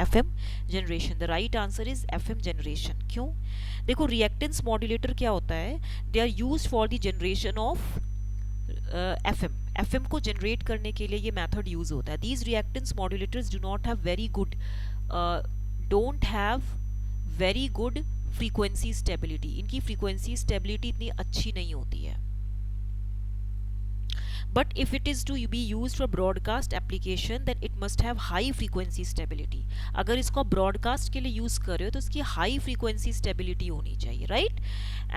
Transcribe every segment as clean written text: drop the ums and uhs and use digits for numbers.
FM generation. The right answer is FM generation. क्यों? देखो reactance modulator क्या होता है, they are used for the generation of FM को जनरेट करने के लिए ये मेथड यूज होता है. These reactance modulators do not have very good don't have very good frequency stability. इनकी फ्रीक्वेंसी स्टेबिलिटी इतनी अच्छी नहीं होती है. But if it is to be used for broadcast application, then it must have high frequency stability. अगर इसको broadcast के लिए use कर रहे हो तो इसकी high frequency stability होनी चाहिए, right?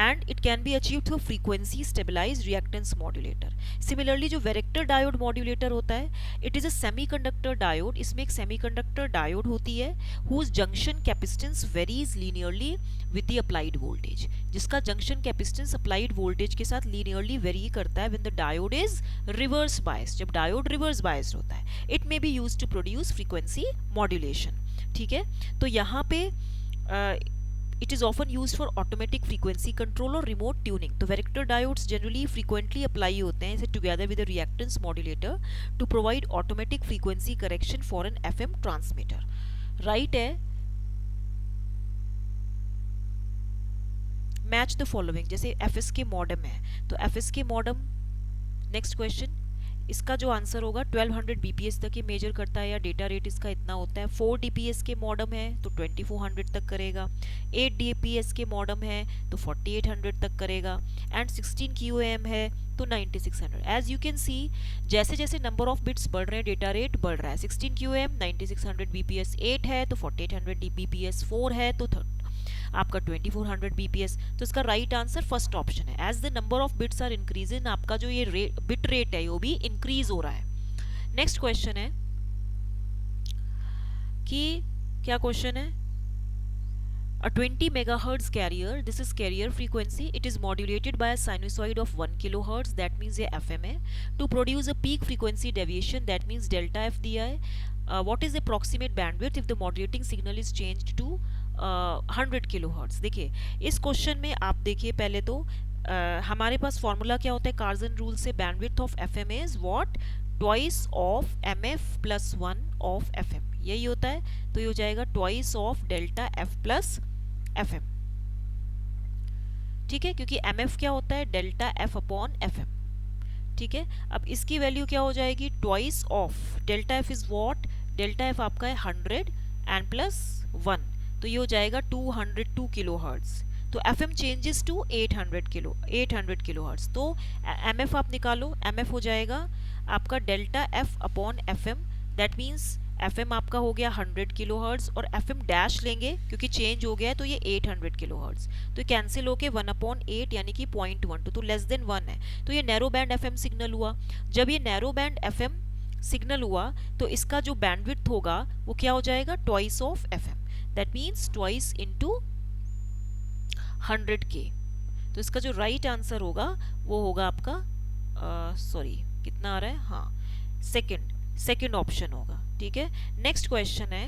And it can be achieved through frequency stabilized reactance modulator. Similarly, जो varactor diode modulator होता है, it is a semiconductor diode. इसमें एक semiconductor diode होती है, whose junction capacitance varies linearly with the applied voltage. जिसका junction capacitance applied voltage के साथ linearly vary करता है when the diode is reverse bias. जब डायोड रिवर्स बायस्ड होता है, it may be used to produce frequency modulation. ठीक है, तो यहाँ पे it is often used for automatic frequency control और रिमोट ट्यूनिंग. तो varactor diodes generally frequently apply होते हैं together with reactance modulator to provide automatic frequency correction for an FM transmitter. Right है. Match the following. जैसे FSK modem है, तो FSK modem, next question, इसका जो आंसर होगा 1200 bps तक ये मेजर करता है या डेटा रेट इसका इतना होता है. 4 DPS के मॉडम है तो 2400 तक करेगा. 8 DPS के मॉडम है तो 4800 तक करेगा. एंड 16 QAM है तो 9600. एज यू कैन सी, जैसे जैसे नंबर ऑफ बिट्स बढ़ रहे हैं डेटा रेट बढ़ रहा है. 16 QAM 9600 bps, 8 है तो 4800 bps, 4 है तो आपका 2400 bps. तो इसका राइट आंसर फर्स्ट ऑप्शन है. As the number of bits are increasing, आपका जो ये बिट रेट है वो भी इंक्रीज हो रहा है. नेक्स्ट क्वेश्चन है कि क्या क्वेश्चन है, A 20 megahertz carrier, this is carrier frequency, it is modulated by a sinusoid of 1 kilohertz, that means ये FM है, to produce a peak frequency deviation, that means delta F दिया है. What is the approximate bandwidth if the modulating signal is changed to 100 kilohertz? देखिए इस question में आप देखिए पहले तो हमारे पास फॉर्मूला क्या होता है कार्जन रूल से. Bandwidth of FM is what, twice of MF plus 1 of FM, यही होता है. तो ये हो जाएगा twice of delta F plus FM. ठीक है, क्योंकि MF क्या होता है, डेल्टा F अपॉन FM. ठीक है, अब इसकी वैल्यू क्या हो जाएगी, twice of delta F is what, delta F आपका है 100 एंड प्लस 1, तो ये हो जाएगा 202 किलो हर्ट्ज. तो FM changes to 800 kilo hertz. तो MF आप निकालो, MF हो जाएगा आपका delta F upon FM, that means FM आपका हो गया 100 किलो हर्ट्ज और FM डैश लेंगे क्योंकि चेंज हो गया है तो ये 800 किलो हर्ट्ज. तो कैंसिल होके 1/8 यानी कि 0.1, तो लेस देन 1 है. तो ये नैरो बैंड FM सिग्नल हुआ. जब ये नैरो बैंड FM सिग्नल हुआ तो इसका जो बैंडविड्थ होगा वो क्या हो जाएगा, twice of FM, that means twice into 100K. तो इसका जो राइट आंसर होगा वो होगा आपका सॉरी कितना आ रहा है, हाँ सेकंड ऑप्शन होगा. ठीक है, नेक्स्ट क्वेश्चन है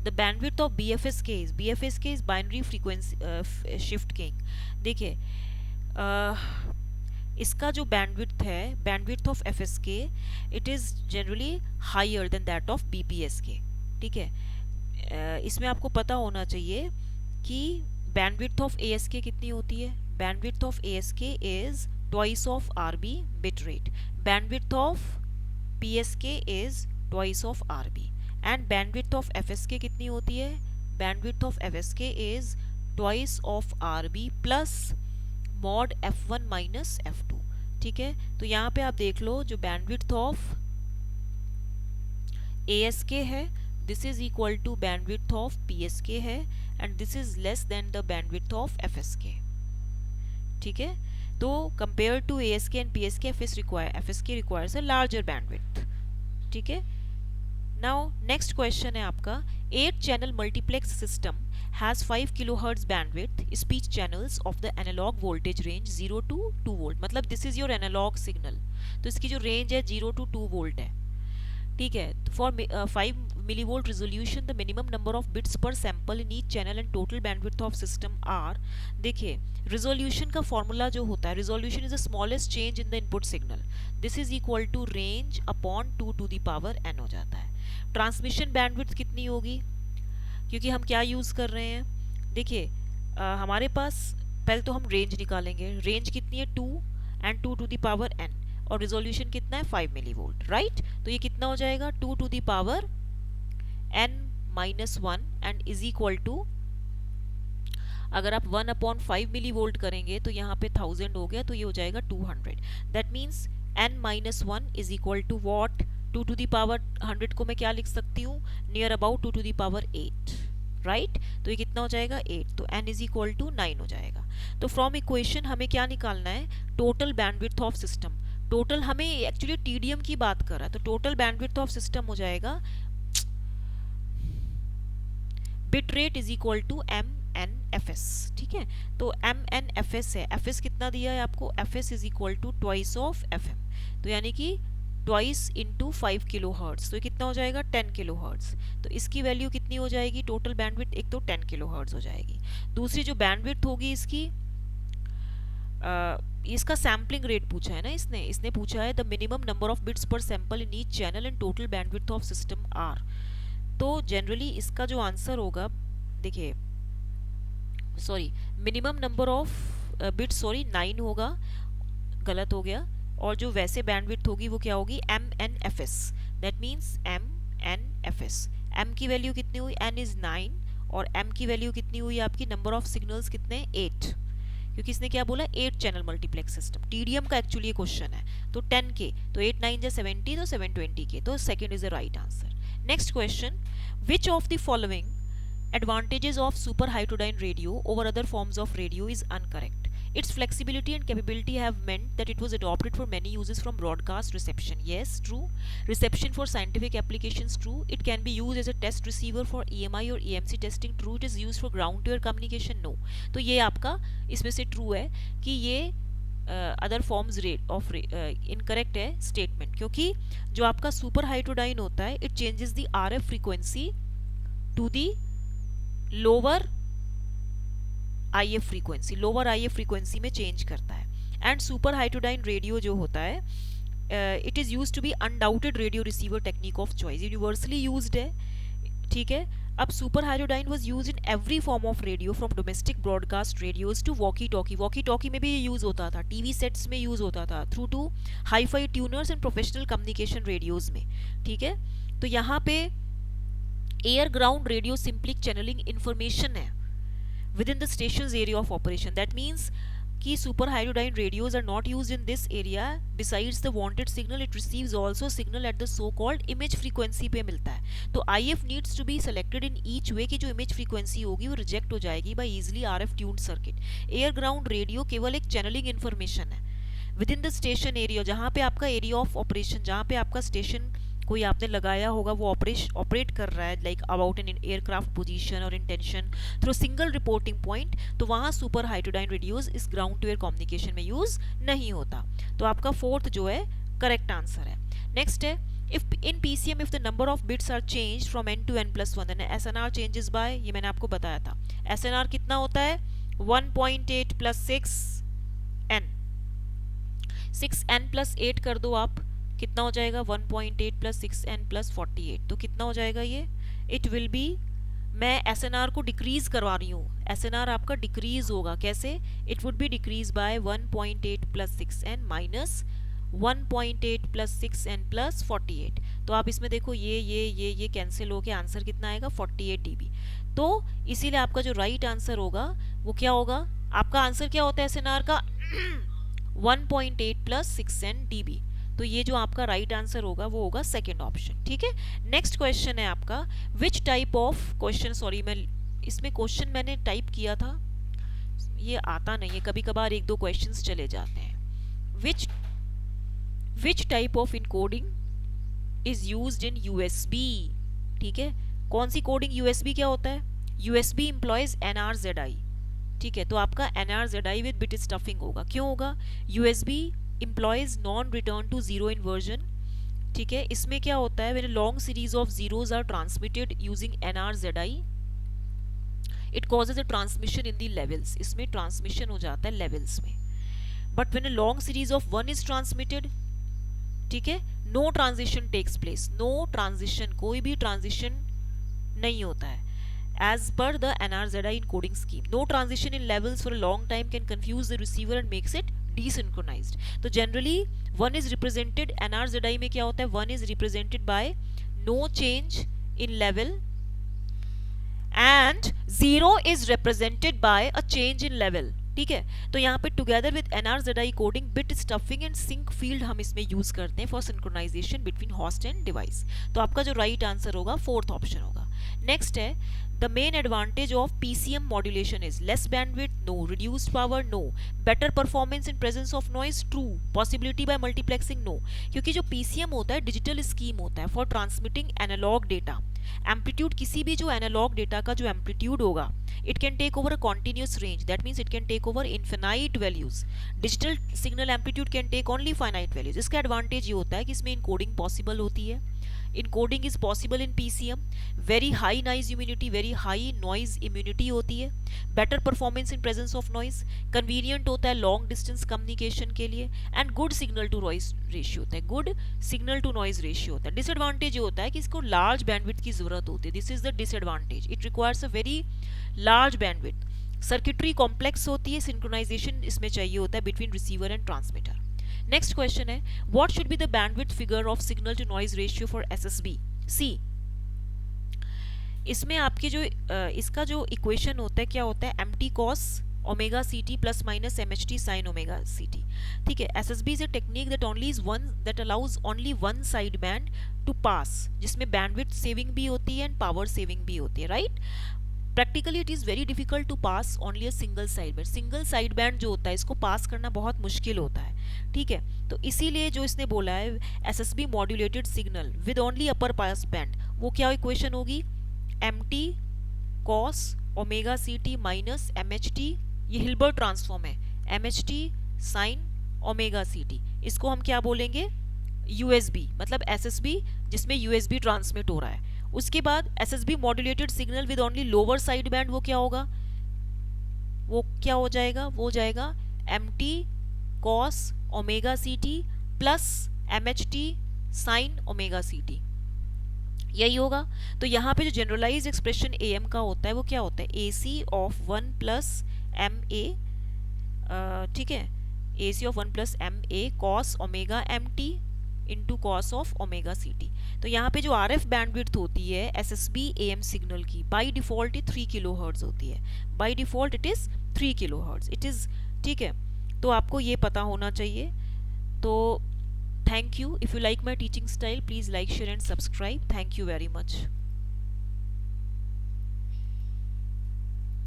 the bandwidth of BFSK is binary frequency shift keying. देखिए इसका जो बैंडविड्थ है, bandwidth of FSK, it is generally higher than that of BPSK. ठीक है, इसमें आपको पता होना चाहिए कि बैंडविड्थ ऑफ ASK कितनी होती है. Bandwidth of ASK is twice of RB bit rate. Bandwidth of PSK is twice of RB and bandwidth of FSK कितनी होती है, bandwidth of FSK is twice of RB plus mod F1 minus F2. ठीक है, तो यहाँ पे आप देख लो जो बैंडविड्थ ऑफ ASK है this is equal to bandwidth of PSK है and this is less than the bandwidth of FSK. ठीक है, तो compare to ASK and PSK FSK requires a larger bandwidth. ठीक है, नाउ नेक्स्ट क्वेश्चन है आपका 8 channel multiplex system has 5 kilohertz bandwidth speech channels of the analog voltage range 0 to 2 volt. मतलब this is your analog signal, तो इसकी जो range है 0 to 2 volt है. ठीक है, for 5 millivolt resolution the minimum number of bits per sample in each channel and total bandwidth of system are. देखिए resolution का फॉर्मूला जो होता है, resolution is the smallest change in the input signal, this is equal to range upon 2 to the power n हो जाता है. Transmission bandwidth कितनी होगी, क्योंकि हम क्या यूज़ कर रहे हैं, देखिए हमारे पास पहले तो हम रेंज निकालेंगे, रेंज कितनी है 2 and 2 to the power n, और रिजोल्यूशन कितना है 5 मिली वोल्ट, राइट। तो ये कितना हो जाएगा 2 to the power n minus 1 and is equal to, अगर आप 1/5 मिली वोल्ट करेंगे तो यहाँ पे 1000 हो गया, तो ये हो जाएगा 200। That means n minus 1 is equal to what, 2 to the power 100 को मैं क्या लिख सकती हूँ, near about 2 to the power 8, right. तो ये कितना हो जाएगा 8, तो n इज इक्वल टू 9 हो जाएगा। तो फ्रॉम इक्वेशन हमें क्या निकालना है, total bandwidth of system. Total हमें एक्चुअली टीडीएम की बात कर रहा है, तो टोटल बैंडविड्थ ऑफ सिस्टम हो जाएगा bit rate is equal to m n f s, ठीक है। तो एम एन एफ एस है, एफ एस कितना दिया है आपको, f s is equal to twice of f m, तो यानी कि ट्वाइस इंटू 5 किलो हर्ट्स, तो ये कितना हो जाएगा 10 किलो हर्ट्स। तो इसकी वैल्यू कितनी हो जाएगी टोटल बैंडविड्थ, एक तो 10 किलो हर्ट्स हो जाएगी, दूसरी जो बैंडविड्थ होगी इसकी इसका सैम्पलिंग रेट पूछा है ना इसने पूछा है the minimum number of bits per sample in each channel and total bandwidth of system are. तो जनरली इसका जो आंसर होगा, देखिए sorry minimum number of bit, sorry 9 होगा, गलत हो गया, और जो वैसे बैंडविड्थ होगी वो क्या होगी m n f s, that means m n f s. M की वैल्यू कितनी हुई, एन इज 9, और एम की वैल्यू कितनी हुई आपकी, नंबर ऑफ सिग्नल्स कितने 8, क्योंकि इसने क्या बोला 8 चैनल मल्टीप्लेक्स सिस्टम, टीडीएम का एक्चुअली ये क्वेश्चन है। तो 10 के, तो 8 9 जा 70, तो 720 के, तो second is the right answer. Next question, which of the following advantages of superheterodyne radio over other forms of radio is incorrect? Its flexibility and capability have meant that it was adopted for many uses from broadcast reception. Yes, true. Reception for scientific applications, true. It can be used as a test receiver for EMI or EMC testing, true. It is used for ground to air communication, no. तो ये आपका इसमें से true है कि ये other forms rate of incorrect है statement, क्योंकि जो आपका सुपर हाइड्रोडाइन होता है it changes the RF frequency to the lower IF frequency, lower IF frequency में चेंज करता है। एंड सुपर हाइड्रोडाइन रेडियो जो होता है it is used to be undoubted radio receiver technique of choice, universally used है, ठीक है। अब superheterodyne was used in every form of radio from domestic broadcast radios to walkie talkie, walkie talkie में भी ये use होता था, TV sets में यूज होता था, through to hi fi tuners and professional communication radios में, ठीक है। तो यहाँ पे air ground radio simply channelling information है with in the stations area of operation, that means कि superheterodyne radios are not used in this area, besides the wanted signal it receives also signal at the so called image frequency पे मिलता है। तो IF needs to be selected in each वे की जो image frequency होगी वो reject हो जाएगी by easily RF tuned circuit. Air ground radio केवल एक चैनलिंग इंफॉर्मेशन है with in the station area, जहाँ पे आपका एरिया ऑफ ऑपरेशन, जहाँ पे आपका स्टेशन कोई आपने लगाया होगा वो ऑपरेट कर रहा है, like about an aircraft position और intention through single reporting point, तो वहाँ सुपर हाइड्रोडाइन रेडियोज इस ग्राउंड टू एयर कम्युनिकेशन में यूज नहीं होता। तो आपका फोर्थ जो है करेक्ट आंसर है। नेक्स्ट है, if in PCM if the number of bits are changed from n to n+1 then SNR changes by, ये मैंने आपको बताया था, SNR कितना होता है 1.8 plus 6n, 6n plus 8 कर दो आप, कितना हो जाएगा 1.8 plus 6n plus 48, तो कितना हो जाएगा ये, इट विल बी, मैं SNR को डिक्रीज करवा रही हूँ, SNR आपका डिक्रीज होगा कैसे, it would be decrease by 1.8 plus 6n minus 1.8 plus 6n plus 48, तो आप इसमें देखो ये कैंसिल होके आंसर कितना आएगा 48 dB। तो इसीलिए आपका जो राइट आंसर होगा वो क्या होगा, आपका आंसर क्या होता है SNR का 1.8 plus 6n dB, तो ये जो आपका राइट आंसर होगा वो होगा सेकेंड ऑप्शन, ठीक है। नेक्स्ट क्वेश्चन है आपका, which type of question, sorry मैं इसमें क्वेश्चन मैंने टाइप किया था, ये आता नहीं है, कभी कभार एक दो क्वेश्चंस चले जाते हैं। Which type of encoding is used in USB, ठीक है, कौन सी कोडिंग, USB क्या होता है, USB employs NRZI, ठीक है, तो आपका NRZI with bit stuffing होगा, क्यों होगा, USB employs non return to zero inversion, ठीक है, इसमें क्या होता है, when a long series of zeros are transmitted using NRZI it causes a transmission in the levels, इसमें ट्रांसमिशन हो जाता है लेवल्स में, but when a long series of 1 is transmitted, ठीक है, no transition takes place, no transition, कोई भी transition नहीं होता है, as per the NRZI encoding scheme. No transition in levels for a long time can confuse the receiver and makes it desynchronized. तो generally one is represented, NRZI में क्या होता है, one is represented by no change in level and 0 is represented by a change in level. ठीक है, तो यहाँ पे together with NRZI coding bit stuffing and sync field हम इसमें यूज करते हैं for synchronisation between host and device. तो आपका जो राइट आंसर होगा फोर्थ ऑप्शन होगा. नेक्स्ट है the main advantage of PCM modulation is less bandwidth, no, reduced power, no, better performance in presence of noise, true, possibility by multiplexing, no. क्योंकि जो PCM होता है डिजिटल स्कीम होता है for transmitting analogue data. Amplitude किसी भी जो analogue data का जो एम्पलीट्यूड होगा it can take over a continuous range, that means it can take over infinite values. Digital signal amplitude can take only finite values. इसका advantage ये होता है कि इसमें इनकोडिंग पॉसिबल होती है. Encoding is possible in PCM. Very high noise immunity, very high noise immunity होती है. Better performance in presence of noise. Convenient होता है लॉन्ग डिस्टेंस कम्युनिकेशन के लिए. And good signal to noise ratio होता है, good signal to noise ratio होता है. डिसएडवांटेज ये होता है कि इसको लार्ज बैंडविड्थ की जरूरत होती है. This is the disadvantage. It requires a very large bandwidth. Circuitry complex होती है. सिंक्रोनाइजेशन इसमें चाहिए होता है between receiver and transmitter. Next question है what should be the bandwidth figure of signal to noise ratio for SSB. C, इसमें आपके जो इसका जो इक्वेशन होता है क्या होता है, MT cos omega CT plus minus MHT sin omega CT. ठीक है, SSB is a technique that only is one that allows only one side band to pass, जिसमें बैंडविड्थ सेविंग भी होती है एंड पावर सेविंग भी होती है. Right, practically it is very difficult to pass only a single side band. Single side band जो होता है इसको पास करना बहुत मुश्किल होता है. ठीक है, तो इसीलिए जो इसने बोला है SSB modulated signal with only upper pass band, वो क्या इक्वेशन होगी, MT cos omega CT minus MHT, ये हिल्बर्ट ट्रांसफॉर्म है, MHT sin ओमेगा CT. इसको हम क्या बोलेंगे, USB, मतलब SSB जिसमें USB ट्रांसमिट हो रहा है. उसके बाद SSB modulated signal with only lower side band, वो क्या होगा, वो क्या हो जाएगा, वो हो जाएगा MT cos omega CT plus MHT sin omega CT. यही होगा. तो यहाँ पे जो जनरलाइज एक्सप्रेशन AM का होता है वो क्या होता है, AC ऑफ 1 प्लस MA. ठीक है, AC of 1 plus MA cos omega MT into cos of omega CT. तो यहाँ पे जो RF बैंडविड्थ होती है SSB AM सिग्नल की बाय डिफॉल्ट 3 किलोहर्ट्ज होती है. By default it is 3 kilohertz it is. ठीक है, तो आपको ये पता होना चाहिए. तो thank you. If you like my teaching style please like share and subscribe. Thank you very much.